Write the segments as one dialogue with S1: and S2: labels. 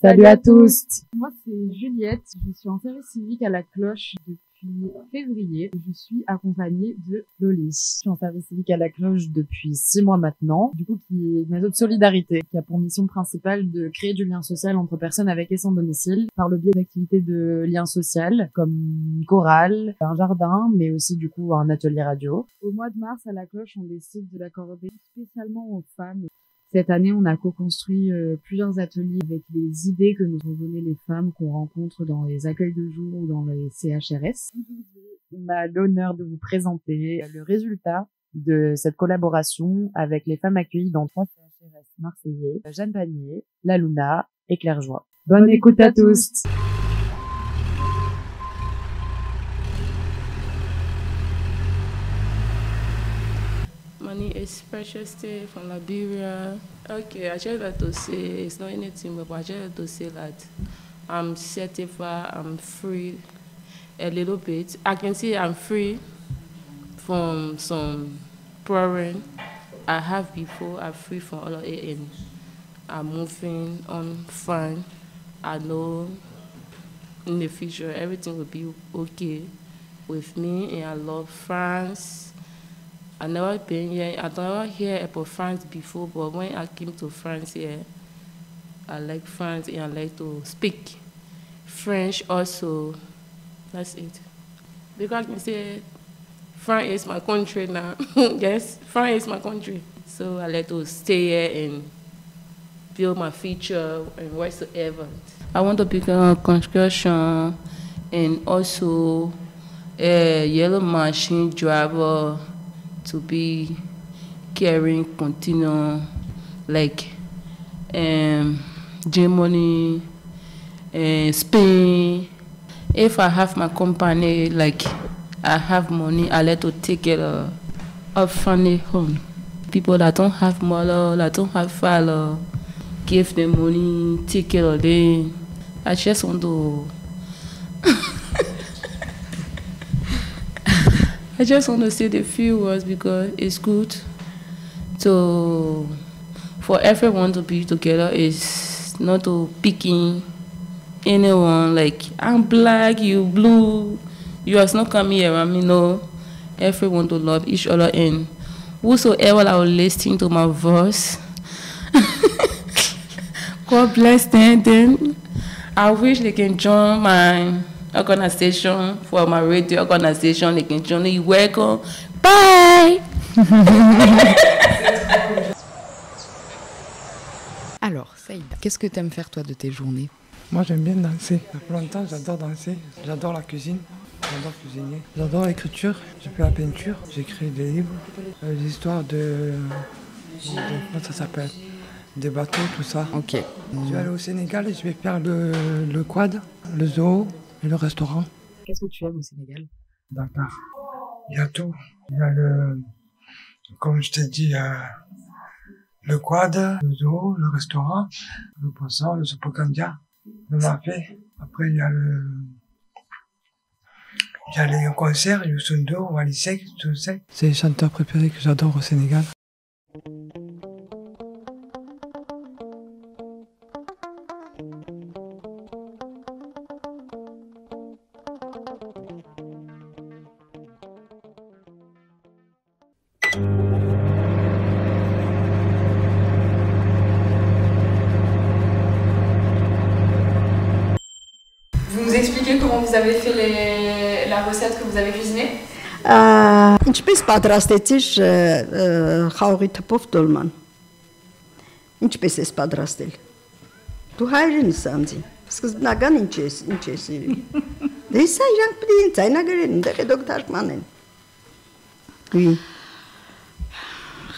S1: Salut à tous.
S2: Moi, c'est Juliette. Je suis en service civique à la Cloche depuis février. Je suis accompagnée de Loli. Je suis en service civique à la Cloche depuis 6 mois maintenant. Du coup, qui est une asso de solidarité qui a pour mission principale de créer du lien social entre personnes avec et sans domicile par le biais d'activités de lien social comme une chorale, un jardin, mais aussi du coup un atelier radio. Au mois de mars, à la Cloche, on décide de l'accorder spécialement aux femmes. Cette année, on a co-construit plusieurs ateliers avec les idées que nous ont données les femmes qu'on rencontre dans les accueils de jour ou dans les CHRS. On a l'honneur de vous présenter le résultat de cette collaboration avec les femmes accueillies dans 3 CHRS marseillais, Jeanne Panier, La Luna et Claire Joie. Bonne écoute à tous.
S3: Money is precious thing from Liberia. Okay, I just like to say it's not anything, but I just like to say that I'm certified, I'm free a little bit. I can see I'm free from some problem I have before. I'm free from all of it, and I'm moving on fine. I know in the future everything will be okay with me, and I love France. I never been here. I never hear about France before, but when I came to France here, I like France and I like to speak French also. That's it. Because I can say France is my country now. Yes, France is my country. So I like to stay here and build my future and whatsoever. I want to become a construction and also a yellow machine driver, to be carrying continue like Germany, Spain. If I have my company, like I have money, I like to take care of family home. People that don't have mother, that don't have father, give them money, take care of them. I just want to I just want to say the few words because it's good for everyone to be together. It's not to picking anyone like I'm black, you blue, you are not coming around me. No, everyone to love each other and whosoever I will listen to my voice, God bless them. Then I wish they can join my organization, for my radio organization, they can join you. Welcome. Bye.
S1: Alors, Saïd, qu'est-ce que t'aimes faire toi de tes journées?
S4: Moi j'aime bien danser. Depuis longtemps j'adore danser, j'adore la cuisine, j'adore cuisiner, j'adore l'écriture, j'ai fait la peinture, j'écris des livres, des histoires comment ça s'appelle, des bateaux, tout ça.
S1: Ok.
S4: Je vais aller au Sénégal et je vais faire le quad, le zoo et le restaurant.
S1: Qu'est-ce que tu aimes au Sénégal?
S4: Dakar. Il y a tout. Il y a comme je t'ai dit, le quad, le zoo, le restaurant, le poisson, le sopokandia, le mafé. Après, il y a les concerts, le Sundo, Walisek, tout ça. C'est les chanteurs préférés que j'adore au Sénégal.
S5: Vous nous expliquez comment vous avez fait la recette que vous avez cuisinée?
S6: Ինչպես պատրաստեցիր խաղողի թփով դոլման։ Ինչպես ես պատրաստել։ Դու հայրենիս անձի։ Սկզբնական ինչ ես իրի։ Դե սա իրանք պետք է ցայնագրեն, դեռ դոք թարգմանեն։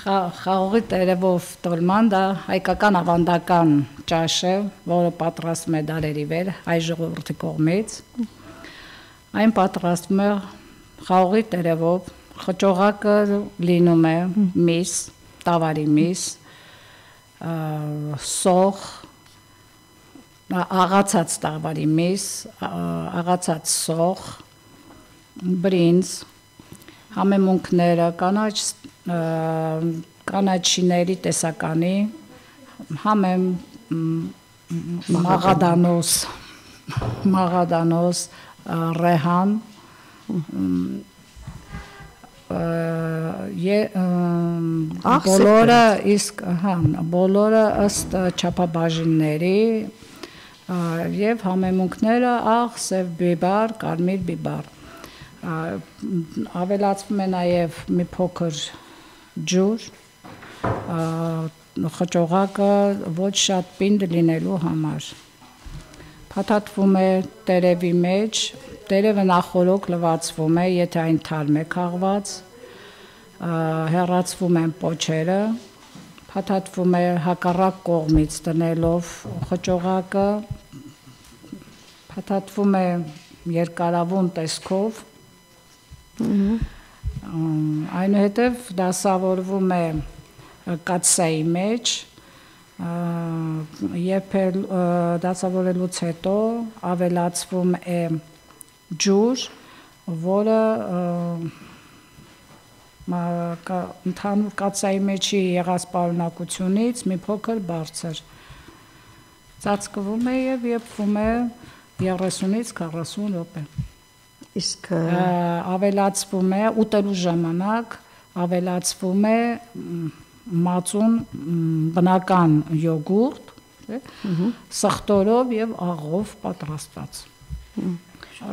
S7: Խաղողի տերևով դոլման դա հայկական ավանդական ճաշ է, որը պատրաստվում է դարերի վեր հայ ժողովրդի կողմից։ Այն պատրաստվում է խաղողի տերևով, խճողակը լինում է միս, տավարի միս, սոխ, աղացած տավարի միս, աղացած սոխ, բրինձ, համեմունքները, կանաչիների տեսականի, համեմ Մաղադանոս, Ռեհան, բոլորը ըստ չափաբաժինների եւ համեմունքները աղ, սև բիբար, կարմիր բիբար։ Ավելացվում է նաեւ մի փոքր ջուր, խճողակը ոչ շատ պինդ լինելու համար։ Փաթաթվում է տերևի մեջ, տերևը նախորոք լվացվում է, եթե այն թարմ է քաղված, հեռացվում են պոչերը, փաթաթվում է հակառակ կողմից տնելով խճողակը, փաթաթվում է երկարավուն տեսքով, այնուհետև դասավորվում է կաթսայի մեջ, Երբ դասավորելուց հետո ավելացվում է ջուր, որը ընդհանուր կաթսայի մեջի եղած պարունակությունից մի փոքր բարձր ծածկվում է եւ եփվում է 30-ից 40 րոպե։
S6: Իսկ
S7: ավելացվում է ուտելու ժամանակ ավելացվում է մածուն բնական յոգուրտ, սխտորով եւ աղով պատրաստված։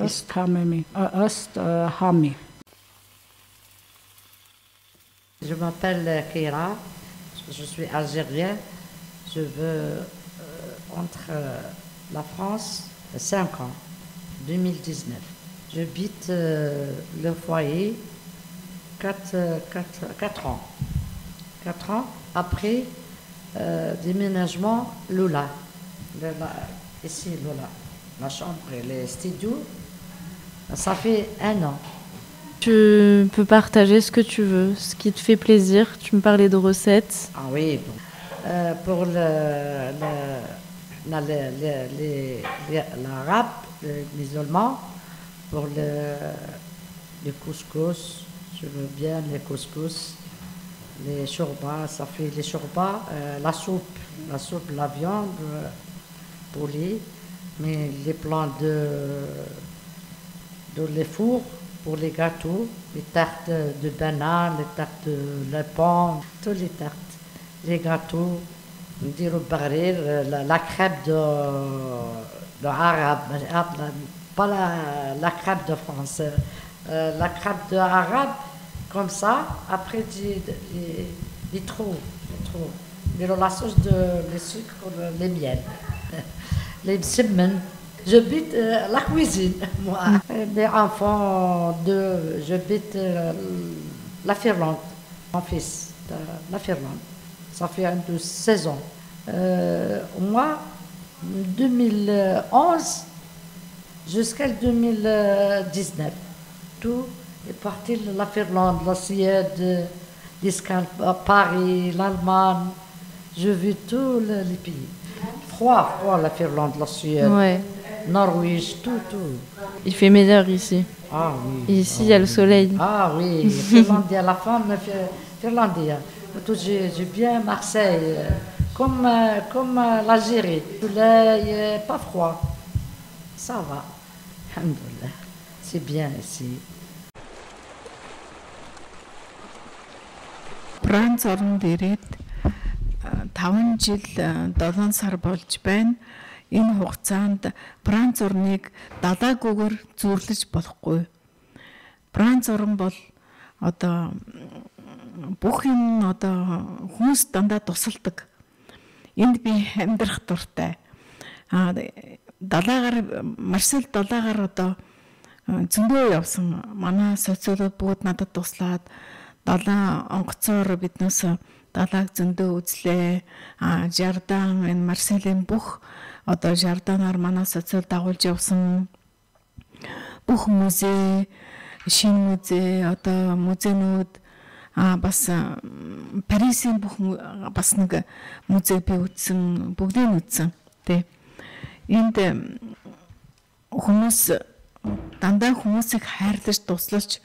S7: Ըստ համի։
S8: Je m'appelle Kira, je suis algérienne, je veux entre la France 5 ans, 2019. J'habite le foyer 4 ans. 4 ans après déménagement Lula. Ici Lula, la chambre et les studios, ça fait 1 an.
S5: Tu peux partager ce que tu veux, ce qui te fait plaisir. Tu me parlais de recettes.
S8: Ah oui, bon. Pour l'arabe, le musulman, pour le couscous, je veux bien les couscous, les chorbas, ça fait les chorbas, la soupe, la viande, poulet, mais les plats de les fours, pour les gâteaux, les tartes de bananes, les tartes de pommes, toutes les tartes, les gâteaux, la crêpe de arabe, pas la crêpe de France, la crêpe de arabe, comme ça, après les trop, la sauce de les sucres, les miels, les semen. J'habite la cuisine, moi. Les enfants j'habite la Finlande, mon fils, la Finlande. Ça fait 16 ans. Moi, 2011 jusqu'à 2019, tout est parti de la Finlande, la Suède, Paris, l'Allemagne. J'ai vu tous les pays. Froid, la Finlande, la Suède.
S5: Ouais.
S8: Norvège, tout.
S5: Il fait meilleur ici.
S8: Ah oui.
S5: Ici, il y a le soleil.
S8: Ah oui, Finlandie, la femme Finlandie. J'ai bien Marseille, comme l'Algérie. Le soleil, pas froid. Ça va. Alhamdoulilah. C'est bien ici.
S9: Франц орнд ирээд 5 жил 7 сар болж байна. Энэ хугацаанд Франц орныг далаагүйгээр зүйрлэж болохгүй. Франц орн бол одоо бүх юм одоо хүмүүс дандаа тусалдаг. Энд би амьдрах дуртай. Марсел далаагаар одоо зөндөө явсан. Манай социолог бүгд надад туслаад далаа онгоцоор биднээс далааг зөндөө үзлээ. Жардан энэ Марселийн бүх одоо жарданаар манай социол дагуулж явсан бүх музей, шинэ музей, одоо музейнүүд бас Парисын бүх бас нэг музей би үзсэн, бүгдийг үзсэн. Тэ. Энд хүмүүс дандаа хүмүүсийг хайрлаж туслаж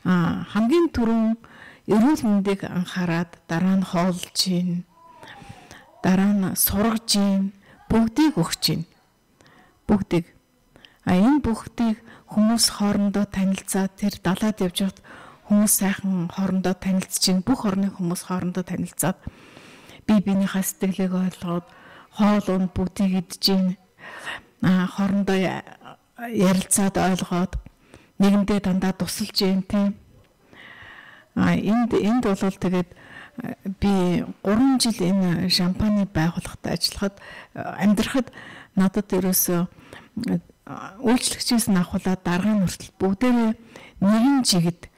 S9: хамгийн түрүүн эрүүл мэндийг анхаарад дараа нь хоолж гин, дараа нь сургаж гин, бүгдийг өгч байна. Бүгдийг. Энэ бүгдийг хүмүүс хоорондоо танилцаад тэр далаад явж байхад хүмүүс сайхан хоорондоо танилцж чинь, бүх орны хүмүүс хоорондоо танилцаад бие биенийхээ сэтгэлийг ойлгоод хоол унд бүгдийг идэж чинь хоорондоо ярилцаад ойлгоод нэгэндээ дандаа тусалж юм тийм. Энд бол тэгээд би 3 жил энэ шампаны байгууллагад ажиллахад амьдрахад надад ерөөсөө үйлчлэгчээс ахуулаад даргын хүртэл бүгдээрээ нэгэн жигд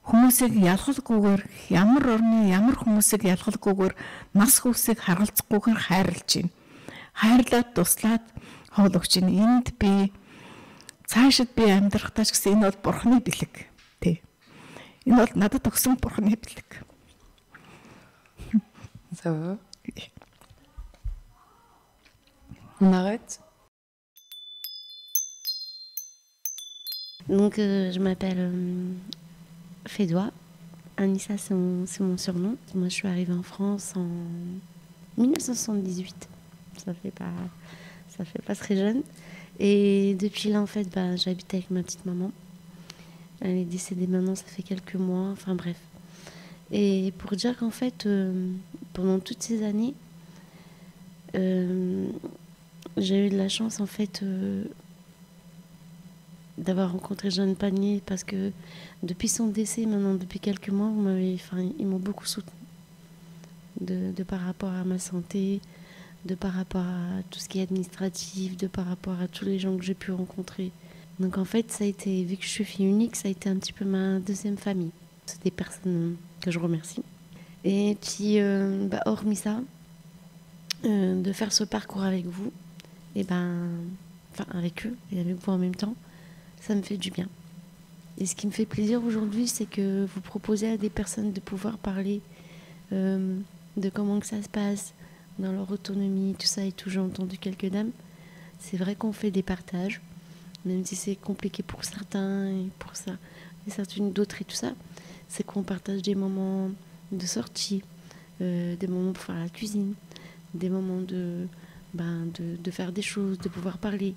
S9: хүмүүсийг ялгалгүйгээр ямар орны ямар хүмүүсийг ялгалгүйгээр нас хүсийг харгалзахгүйгээр хайрлаж байна. Хайрлаад туслаад хоол өгч байна. Энд би цаашид би амьдрахтаа ч гэсэн энэ бол бурхны бэлэг. Тий. Энэ бол надад өгсөн бурхны бэлэг.
S1: Ça va? On arrête?
S10: Donc, je m'appelle Fédois. Anissa, c'est mon surnom. Moi, je suis arrivée en France en 1978. Ça fait pas très jeune. Et depuis là, en fait, j'habite avec ma petite maman. Elle est décédée maintenant, ça fait quelques mois. Enfin bref. Et pour dire qu'en fait, pendant toutes ces années, j'ai eu de la chance, en fait, d'avoir rencontré Jeanne Panier, parce que depuis son décès, maintenant depuis quelques mois, ils m'ont beaucoup soutenue de par rapport à ma santé, de par rapport à tout ce qui est administratif, de par rapport à tous les gens que j'ai pu rencontrer. Donc en fait, ça a été, vu que je suis fille unique, ça a été un petit peu ma deuxième famille. C'est des personnes que je remercie. Et puis, hormis ça, de faire ce parcours avec vous, et avec eux et avec vous en même temps, ça me fait du bien. Et ce qui me fait plaisir aujourd'hui, c'est que vous proposez à des personnes de pouvoir parler de comment que ça se passe, dans leur autonomie, tout ça et tout. J'ai entendu quelques dames. C'est vrai qu'on fait des partages, même si c'est compliqué pour certains et pour ça, et certaines d'autres et tout ça. C'est qu'on partage des moments de sortie, des moments pour faire la cuisine, des moments de faire des choses, de pouvoir parler.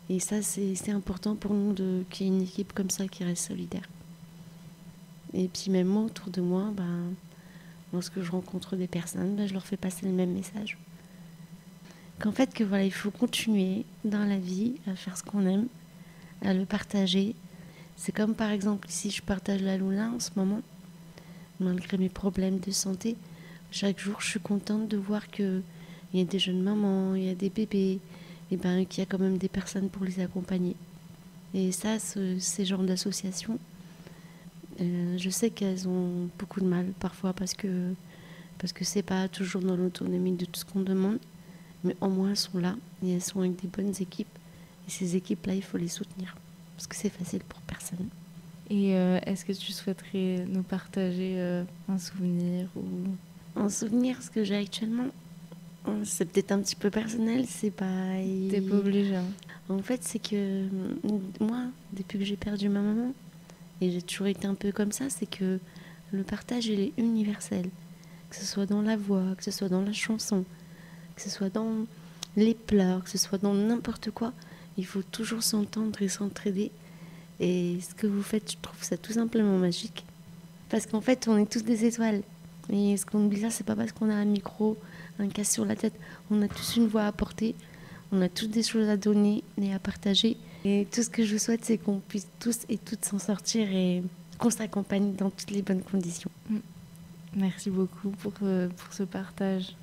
S10: Et ça, c'est important pour nous qu'il y ait une équipe comme ça qui reste solidaire. Et puis même moi, autour de moi, lorsque je rencontre des personnes, je leur fais passer le même message. Qu'en fait, il faut continuer dans la vie à faire ce qu'on aime, à le partager. C'est comme par exemple ici, je partage la Luna en ce moment, malgré mes problèmes de santé. Chaque jour, je suis contente de voir qu'il y a des jeunes mamans, il y a des bébés, et qu'il y a quand même des personnes pour les accompagner. Et ça, ces genres d'associations, je sais qu'elles ont beaucoup de mal parfois parce que c'est pas toujours dans l'autonomie de tout ce qu'on demande, mais au moins elles sont là et elles sont avec des bonnes équipes. Et ces équipes-là, il faut les soutenir parce que c'est facile pour personne.
S5: Et est-ce que tu souhaiterais nous partager un souvenir ou...
S10: Un souvenir, ce que j'ai actuellement, c'est peut-être un petit peu personnel, c'est pas...
S5: T'es pas obligée.
S10: En fait, c'est que moi, depuis que j'ai perdu ma maman, et j'ai toujours été un peu comme ça, c'est que le partage, il est universel. Que ce soit dans la voix, que ce soit dans la chanson, que ce soit dans les pleurs, que ce soit dans n'importe quoi, il faut toujours s'entendre et s'entraider. Et ce que vous faites, je trouve ça tout simplement magique. Parce qu'en fait, on est tous des étoiles. Et ce qu'on oublie là, c'est pas parce qu'on a un micro, un casque sur la tête. On a tous une voix à porter. On a tous des choses à donner et à partager. Et tout ce que je souhaite, c'est qu'on puisse tous et toutes s'en sortir et qu'on s'accompagne dans toutes les bonnes conditions.
S5: Merci beaucoup pour ce partage.